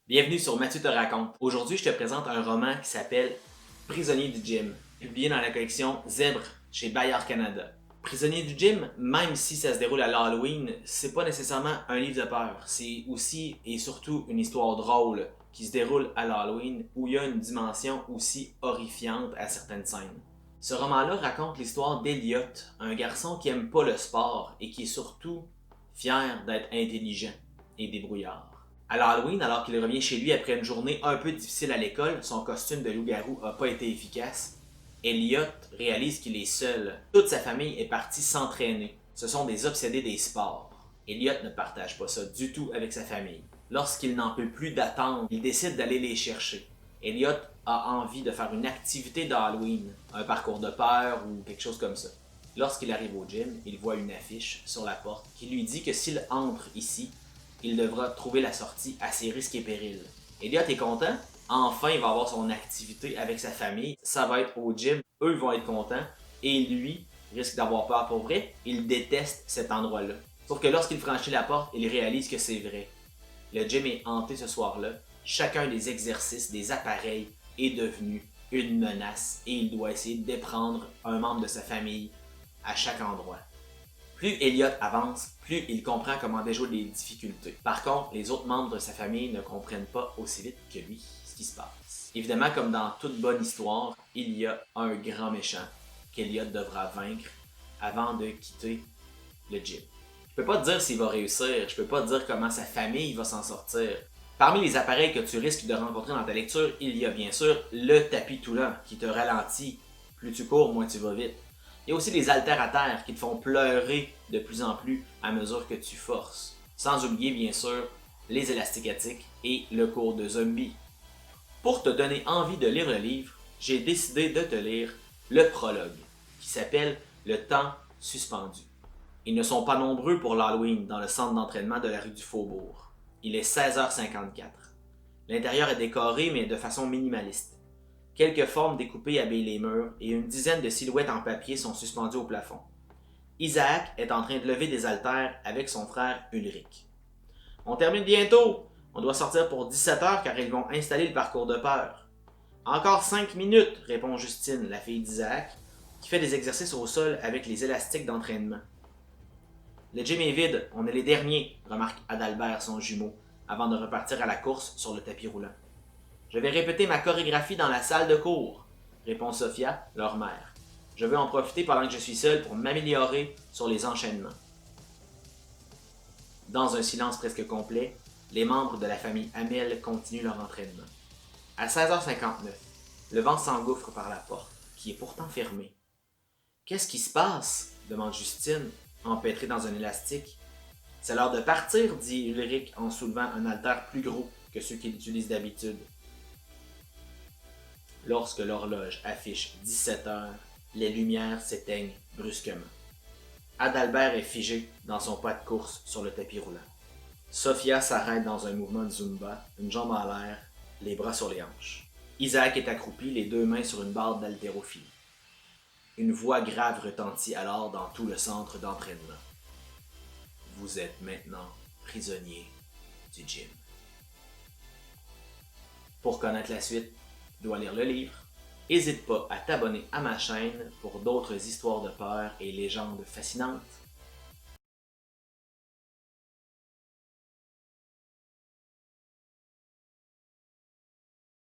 Bienvenue sur Mathieu te raconte. Aujourd'hui, je te présente un roman qui s'appelle Prisonnier du gym, publié dans la collection Zèbre chez Bayard Canada. Prisonnier du gym, même si ça se déroule à l'Halloween, c'est pas nécessairement un livre de peur. C'est aussi et surtout une histoire drôle qui se déroule à l'Halloween où il y a une dimension aussi horrifiante à certaines scènes. Ce roman-là raconte l'histoire d'Elliot, un garçon qui aime pas le sport et qui est surtout fier d'être intelligent et débrouillard. À l'Halloween, alors qu'il revient chez lui après une journée un peu difficile à l'école, son costume de loup-garou n'a pas été efficace. Elliot réalise qu'il est seul. Toute sa famille est partie s'entraîner. Ce sont des obsédés des sports. Elliot ne partage pas ça du tout avec sa famille. Lorsqu'il n'en peut plus d'attendre, il décide d'aller les chercher. Elliot a envie de faire une activité d'Halloween, un parcours de peur ou quelque chose comme ça. Lorsqu'il arrive au gym, il voit une affiche sur la porte qui lui dit que s'il entre ici, il devra trouver la sortie à ses risques et périls. Elliot est content. Enfin, il va avoir son activité avec sa famille. Ça va être au gym. Eux vont être contents. Et lui risque d'avoir peur pour vrai. Il déteste cet endroit-là. Sauf que lorsqu'il franchit la porte, il réalise que c'est vrai. Le gym est hanté ce soir-là. Chacun des exercices, des appareils est devenu une menace. Et il doit essayer d'éprendre un membre de sa famille à chaque endroit. Plus Elliot avance, plus il comprend comment déjouer les difficultés. Par contre, les autres membres de sa famille ne comprennent pas aussi vite que lui ce qui se passe. Évidemment, comme dans toute bonne histoire, il y a un grand méchant qu'Elliot devra vaincre avant de quitter le gym. Je peux pas te dire s'il va réussir, je peux pas te dire comment sa famille va s'en sortir. Parmi les appareils que tu risques de rencontrer dans ta lecture, il y a bien sûr le tapis toulant qui te ralentit. Plus tu cours, moins tu vas vite. Il y a aussi les haltères à terre qui te font pleurer de plus en plus à mesure que tu forces. Sans oublier bien sûr les élastiques élastiques et le cours de zombie. Pour te donner envie de lire le livre, j'ai décidé de te lire le prologue, qui s'appelle Le temps suspendu. Ils ne sont pas nombreux pour l'Halloween dans le centre d'entraînement de la rue du Faubourg. Il est 16h54. L'intérieur est décoré mais de façon minimaliste. Quelques formes découpées habillent les murs et une dizaine de silhouettes en papier sont suspendues au plafond. Isaac est en train de lever des haltères avec son frère Ulrich. On termine bientôt! On doit sortir pour 17h car ils vont installer le parcours de peur. Encore 5 minutes, répond Justine, la fille d'Isaac, qui fait des exercices au sol avec les élastiques d'entraînement. Le gym est vide, on est les derniers, remarque Adalbert, son jumeau, avant de repartir à la course sur le tapis roulant. Je vais répéter ma chorégraphie dans la salle de cours, répond Sophia, leur mère. Je veux en profiter pendant que je suis seule pour m'améliorer sur les enchaînements. Dans un silence presque complet, les membres de la famille Hamel continuent leur entraînement. À 16h59, le vent s'engouffre par la porte, qui est pourtant fermée. Qu'est-ce qui se passe? Demande Justine, empêtrée dans un élastique. C'est l'heure de partir, dit Ulrich en soulevant un haltère plus gros que ceux qu'il utilise d'habitude. Lorsque l'horloge affiche 17h, les lumières s'éteignent brusquement. Adalbert est figé dans son pas de course sur le tapis roulant. Sophia s'arrête dans un mouvement de Zumba, une jambe en l'air, les bras sur les hanches. Isaac est accroupi, les deux mains sur une barre d'haltérophilie. Une voix grave retentit alors dans tout le centre d'entraînement. Vous êtes maintenant prisonnier du gym. Pour connaître la suite, tu dois lire le livre. N'hésite pas à t'abonner à ma chaîne pour d'autres histoires de peur et légendes fascinantes.